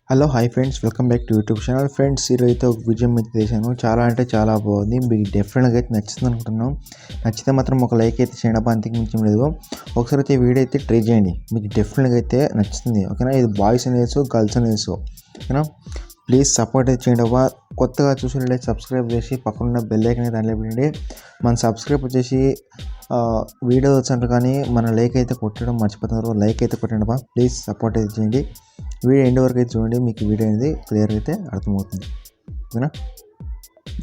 Hello hi friends, welcome back to YouTube channel. Friends, ఈరోజు అయితే ఒక విజయం అయితే చేశాను. చాలా అంటే చాలా బాగుంది. మీకు డెఫినెట్గా అయితే నచ్చుతుంది అనుకుంటున్నాం. నచ్చితే మాత్రం ఒక లైక్ అయితే చేయండి, అంతకు మించి లేదు. ఒకసారి అయితే వీడియో అయితే ట్రై చేయండి, మీకు డెఫినెట్గా అయితే నచ్చుతుంది. ఓకేనా, ఇది బాయ్స్ అనేసి గర్ల్స్ అనేసి. ఓకేనా, ప్లీజ్ సపోర్ట్ అయితే చేయండి. కొత్తగా చూసినట్లయితే సబ్స్క్రైబ్ చేసి పక్కన బెల్ ఐకాన్ అయితే దాంట్లో పెట్టండి. మన సబ్స్క్రైబ్ వచ్చేసి వీడియో వచ్చారు కానీ మన లైక్ అయితే కొట్టడం మర్చిపోతున్నారు. లైక్ అయితే కొట్టండి ప్లీజ్, సపోర్ట్ అయితే చేయండి. వీడియో ఎండ్ వరకు అయితే చూడండి, మీకు వీడియో అనేది క్లియర్గా అయితే అర్థమవుతుంది. ఓకేనా,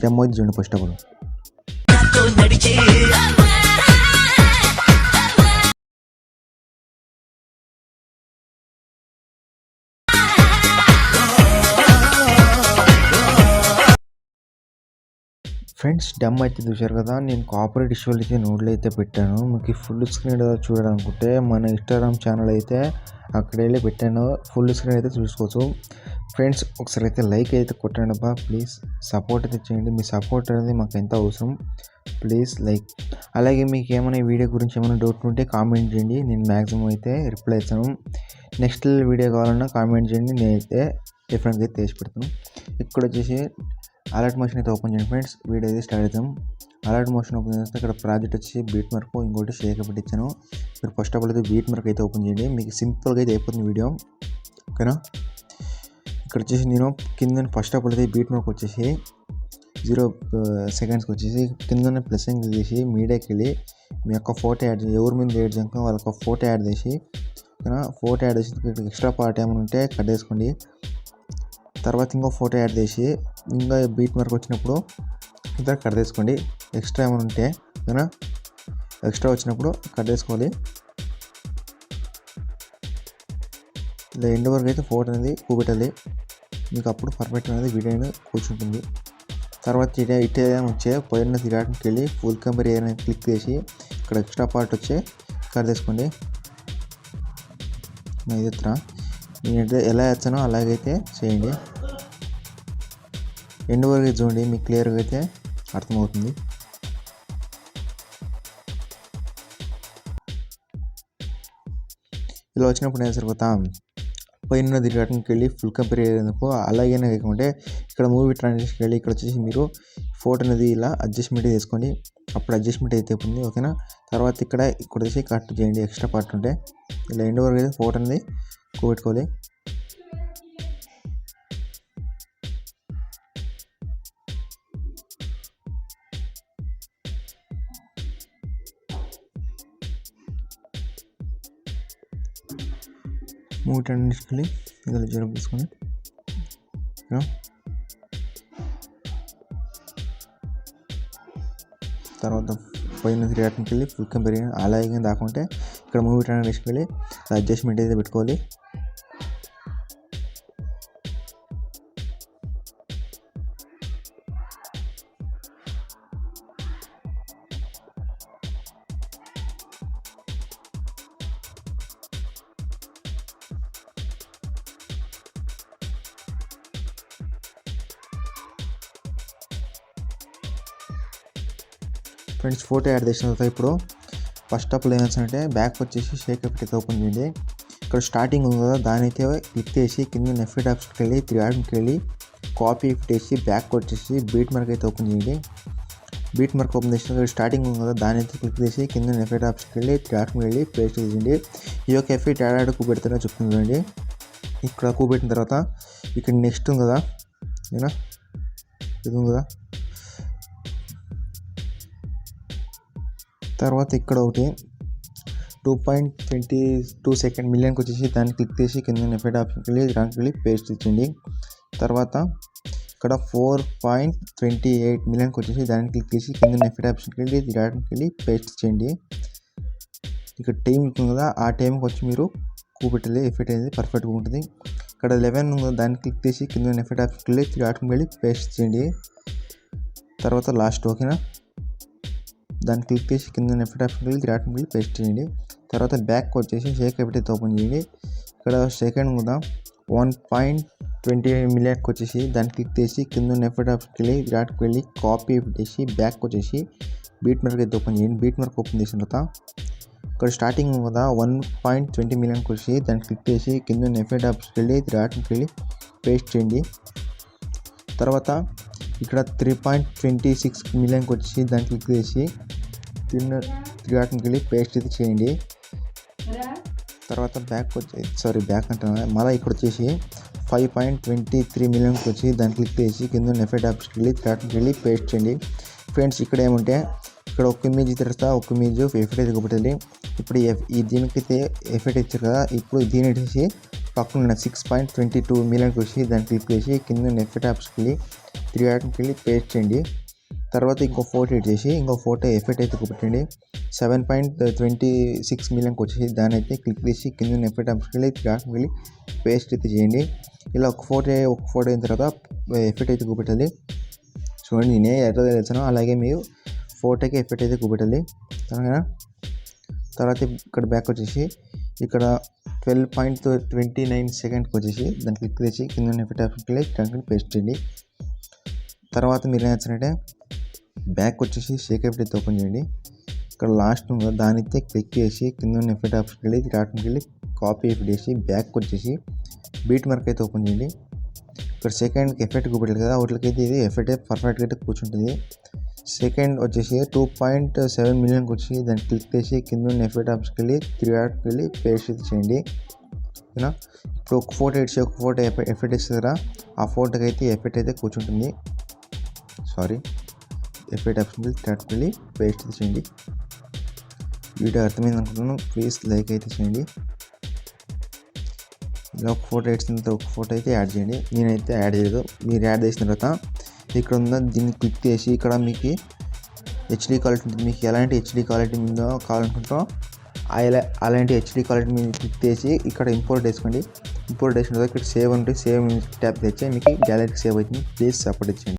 డెమో అయితే చూడండి ఫస్ట్ ఆఫ్ ఆల్. ఫ్రెండ్స్, డెమ్ అయితే చూశారు కదా. నేను కాపరేట్ ఇష్యూలు అయితే నోట్లో అయితే పెట్టాను. మీకు ఫుల్ స్క్రీన్ చూడాలనుకుంటే మన ఇన్స్టాగ్రామ్ ఛానల్ అయితే అక్కడ వెళ్ళి పెట్టాను. ఫుల్ స్క్రీన్ అయితే చూసుకోవచ్చు. ఫ్రెండ్స్, ఒకసారి అయితే లైక్ అయితే కొట్టండి ప్లీజ్, సపోర్ట్ అయితే చేయండి. మీ సపోర్ట్ అనేది మాకు ఎంత అవసరం. Please like. అలాగే మీకు ఏమైనా వీడియో గురించి ఏమైనా డౌట్ ఉంటే కామెంట్ చేయండి, నేను మ్యాక్సిమం అయితే రిప్లై ఇస్తాను. నెక్స్ట్ వీడియో కావాలన్నా కామెంట్ చేయండి, నేనైతే డిఫరెంట్గా అయితే చేసి పెడతాను. ఇక్కడ వచ్చేసి అలర్ట్ మోషన్ అయితే ఓపెన్ చేయండి ఫ్రెండ్స్. వీడియో అయితే స్టార్ట్ చేద్దాం. అలర్ట్ మోషన్ ఓపెన్ చేస్తే ఇక్కడ ప్రాజెక్ట్ వచ్చి బీట్ మార్క్, ఇంకోటి షేక్ పెట్టించాను. మీరు ఫస్ట్ ఆఫ్ ఆల్ అయితే బీట్ మార్క్ అయితే ఓపెన్ చేయండి, మీకు సింపుల్గా అయితే అయిపోతుంది వీడియో. ఓకేనా, ఇక్కడ వచ్చేసి నేను కింద ఫస్ట్ ఆఫ్ ఆల్ అయితే బీట్ మార్క్ వచ్చేసి 0 సెకండ్స్కి వచ్చేసి కింద ప్లస్ చేసి మీడియాకి వెళ్ళి మీ యొక్క ఫోటో యాడ్ చేసి, ఎవరి మీద యాడ్ చేయక వాళ్ళ యొక్క ఫోటో యాడ్ చేసి, ఓకేనా, ఫోటో యాడ్ చేసి ఎక్స్ట్రా పార్ట్ ఏమైనా ఉంటే కట్ చేసుకోండి. తర్వాత ఇంకో ఫోటో యాడ్ చేసి ఇంకా బీట్ మార్క్ వచ్చినప్పుడు ఇంకా కట్ చేసుకోండి. ఎక్స్ట్రా ఏమైనా ఉంటే, ఓకేనా, ఎక్స్ట్రా వచ్చినప్పుడు కట్ చేసుకోవాలి. ఇలా ఎండ్ వరకు అయితే ఫోటో అనేది కూపెట్టాలి, మీకు అప్పుడు పర్ఫెక్ట్ అనేది వీడియో అనేది కూర్చుంటుంది. తర్వాత ఇటే వచ్చే పైన తిరగడానికి వెళ్ళి ఫుల్ కెమెరా ఏదైనా క్లిక్ చేసి ఇక్కడ ఎక్స్ట్రా పార్ట్ వచ్చి కట్ చేసుకోండి. ఇదిరా నేను ఎలా వేస్తానో అలాగైతే చేయండి. ఎండ్ వరకు చూడండి, మీకు క్లియర్గా అయితే అర్థమవుతుంది. ఇలా వచ్చినప్పుడు నేను సరిపోతాం పైన తిరగడానికి వెళ్ళి ఫుల్ కంపేర్ అయ్యేందుకు. అలాగైనా కాకుంటే ఇక్కడ మూవీ ట్రాన్సాక్షన్కి వెళ్ళి ఇక్కడ వచ్చేసి మీరు ఫోటో అనేది ఇలా అడ్జస్ట్మెంట్ చేసుకోండి, అప్పుడు అడ్జస్ట్మెంట్ అయితే ఉంది. ఓకేనా, తర్వాత ఇక్కడ వచ్చేసి కట్ చేయండి ఎక్స్ట్రా పార్ట్ ఉంటే. ఇలా ఎండ్ వరకు అయితే ఫోటో అనేది కూపెట్టుకోవాలి. మూవీ ట్రాన్సాక్షన్కి వెళ్ళి ఇందులో జీరో తీసుకొని తర్వాత పైన థియేటర్కి వెళ్ళి ఫుల్ కంపేర్ అలాగే దాకుంటే ఇక్కడ మూవీ ట్రాన్సాక్షన్కి వెళ్ళి అడ్జస్ట్మెంట్ అయితే పెట్టుకోవాలి. ఫ్రెండ్స్, ఫోటో యాడ్ చేసిన తర్వాత ఇప్పుడు ఫస్ట్ ఆఫ్ ఆల్ ఏమంటే బ్యాక్ వచ్చేసి షేక్ ఎఫెక్ట్ అయితే ఓపెన్ చేయండి. ఇక్కడ స్టార్టింగ్ ఉంది కదా, దాని అయితే క్లిక్ చేసి కింద ఎఫెక్ట్ ఆప్షన్కి వెళ్ళి 3 వెళ్ళి కాపీ ఎఫెక్ట్ వేసి బ్యాక్ వచ్చేసి బీట్ మార్క్ అయితే ఓపెన్ చేయండి. బీట్ మార్క్ ఓపెన్ చేసిన స్టార్టింగ్ ఉంది కదా, దాని అయితే క్లిక్ చేసి కింద ఎఫెక్ట్ ఆప్షన్కి వెళ్ళి 3 వెళ్ళి పేస్ట్ చేయండి. ఈ యొక్క ఎఫెక్ట్ యాడ్ కూపెడతారో చెప్తుంది చూడండి. ఇక్కడ కూపెట్టిన తర్వాత ఇక్కడ నెక్స్ట్ ఉంది కదా, ఏనా ఇది ఉంది కదా, తర్వాత ఇక్కడ ఒకటి 2.22 సెకండ్ మిలియన్కి వచ్చేసి దాన్ని క్లిక్ చేసి కింద ఎఫెక్ట్ ఆప్షన్కి వెళ్ళి దానికి వెళ్ళి పేస్ట్ ఇచ్చింది. తర్వాత ఇక్కడ 4.28 మిలియన్కి వచ్చేసి దాన్ని క్లిక్ చేసి కింద ఎఫెక్ట్ ఆప్షన్కి వెళ్ళి దానికి వెళ్ళి పేస్ట్ ఇచ్చేయండి. ఇక్కడ టైం ఉంటుంది కదా, ఆ టైంకి వచ్చి మీరు కూపెట్టాలి, ఎఫెక్ట్ అనేది పర్ఫెక్ట్గా ఉంటుంది. ఇక్కడ 11 ఉంది కదా, దాన్ని క్లిక్ చేసి కింద ఎఫెక్ట్ ఆప్షన్కి వెళ్ళి దానికి వెళ్ళి పేస్ట్ చేయండి. తర్వాత లాస్ట్, ఓకేనా, దాన్ని క్లిక్ చేసి కింద ఎఫెక్ట్ ఆప్షన్కి వెళ్ళి వెళ్ళి పేస్ట్ చేయండి. తర్వాత బ్యాక్ వచ్చేసి షేక్ ఎఫెక్ట్ ఓపెన్ చేయండి. ఇక్కడ సెకండ్ కూడా 1.20 మిలియన్కి వచ్చేసి దాన్ని క్లిక్ చేసి కింద ఎఫెక్ట్ ఆప్షన్కి వెళ్ళి వెళ్ళి కాపీ పెట్టేసి బ్యాక్ వచ్చేసి బీట్ మార్క్ అయితే ఓపెన్ చేయండి. బీట్ మార్క్ ఓపెన్ చేసిన తర్వాత ఇక్కడ స్టార్టింగ్ కదా 1.20 మిలియన్కి వచ్చి దాన్ని క్లిక్ చేసి కింద ఎఫెక్ట్ ఆప్షన్కి వెళ్ళి వెళ్ళి పేస్ట్ చేయండి. తర్వాత ఇక్కడ 3.26 మిలియన్కి వచ్చి దాన్ని క్లిక్ చేసి కింద 3 డాట్కి వెళ్ళి పేస్ట్ అయితే చేయండి. తర్వాత బ్యాక్ అంటున్నా మళ్ళీ ఇక్కడ వచ్చేసి 5.23 మిలియన్కి వచ్చి దాన్ని క్లిక్ చేసి కింద ఎఫెక్ట్ ఆప్షన్కి వెళ్ళి 3 డాట్కి వెళ్ళి పేస్ట్ చేయండి. ఫ్రెండ్స్ ఇక్కడ ఏమంటే ఇక్కడ ఒక ఇమేజ్ తర్వాత ఒక ఇమేజ్ ఎఫెక్ట్ అయితే కొట్టండి. ఇప్పుడు దీనికైతే ఎఫెక్ట్ ఇచ్చారు కదా, ఇప్పుడు దీని వచ్చేసి పక్కన 6.22 మిలియన్కి వచ్చి దాన్ని క్లిక్ చేసి కింద ఎఫెక్ట్ ఆప్షన్కి వెళ్ళి 3 డాట్కి వెళ్ళి పేస్ట్ చేయండి. తర్వాత ఇంకో ఫోటో ఎడిట్ చేసి ఇంకో ఫోటో ఎఫెక్ట్ అయితే పెట్టండి. 7.26 మిలియన్కి వచ్చేసి దాన్ని అయితే క్లిక్ చేసి కింద ఎఫెక్ట్ ఆప్షన్కి వెళ్ళి 3 డాట్కి వెళ్ళి పేస్ట్ అయితే చేయండి. ఇలా ఒక ఫోటో అయిన తర్వాత ఎఫెక్ట్ అయితే చూపెట్టాలి. చూడండి నేనే ఎట్లా తెలుసాను అలాగే మీరు ఫోటోకి ఎఫెక్ట్ అయితే చూపెట్టాలి. తర్వాత ఇక్కడ బ్యాక్ వచ్చేసి ఇక్కడ 12.29 సెకండ్కి వచ్చేసి దాన్ని క్లిక్ చేసి కింద ఎఫెక్ట్ ఆప్షన్కి వెళ్ళి దానికి పేస్ట్ చేయండి. తర్వాత మీరు ఏం చేస్తారంటే బ్యాక్ వచ్చేసి షేక్ ఎఫెక్ట్ అయితే ఓపెన్ చేయండి. ఇక్కడ లాస్ట్ ఉందో దాని అయితే క్లిక్ చేసి కింద ఎఫెక్ట్ ఆప్షన్కి వెళ్ళి రాట్కి వెళ్ళి కాపీ ఎఫెక్ట్ చేసి బ్యాక్ వచ్చేసి బీట్ మార్క్ అయితే ఓపెన్ చేయండి. ఇక్కడ సెకండ్కి ఎఫెక్ట్ చూపెట్టాలి కదా, వాటికైతే ఇది ఎఫెక్ట్ పర్ఫెక్ట్గా అయితే కూర్చుంటుంది. సెకండ్ వచ్చేసి 2.7 మిలియన్కి వచ్చి దాన్ని క్లిక్ చేసి కింద ఎఫెక్ట్ ఆప్షన్కి వెళ్ళి 3 డాట్కి వెళ్ళి పేస్ట్ అయితే చేయండి. ఓకేనా, ఇప్పుడు ఒక ఫోటో ఇచ్చి ఒక ఫోటో ఎఫెక్ట్ ఇస్తారా, ఆ ఫోటోకి అయితే ఎఫెక్ట్ అయితే కూర్చుంటుంది. ఎఫెక్ట్ ఆప్షన్కి వెళ్ళి 3 డాట్కి వెళ్ళి పేస్ట్ అయితే చేయండి. వీడియో అర్థమైంది అనుకుంటున్నాను. ప్లీజ్ లైక్ అయితే చేయండి. ఇలా ఒక ఫోటో ఇచ్చిన తర్వాత ఒక ఫోటో అయితే యాడ్ చేయండి. నేనైతే యాడ్ చేయలేదు. మీరు యాడ్ చేసిన తర్వాత ఇక్కడ ఉన్న దీన్ని క్లిక్ చేసి ఇక్కడ మీకు హెచ్డీ క్వాలిటీ ఉంటుంది. మీకు ఎలాంటి హెచ్డీ క్వాలిటీ మీద కావాలనుకుంటారో అలాంటి హెచ్డీ క్వాలిటీ మీద క్లిక్ చేసి ఇక్కడ ఇంపోర్ట్ వేసుకోండి. ఇంపోర్ట్ వేసిన తర్వాత ఇక్కడ సేవ్ ఉంటుంది. సేవ్ ట్యాప్ తెచ్చి మీకు గ్యాలరీకి సేవ్ అవుతుంది. ప్లీజ్ సపోర్ట్ ఇచ్చేయండి.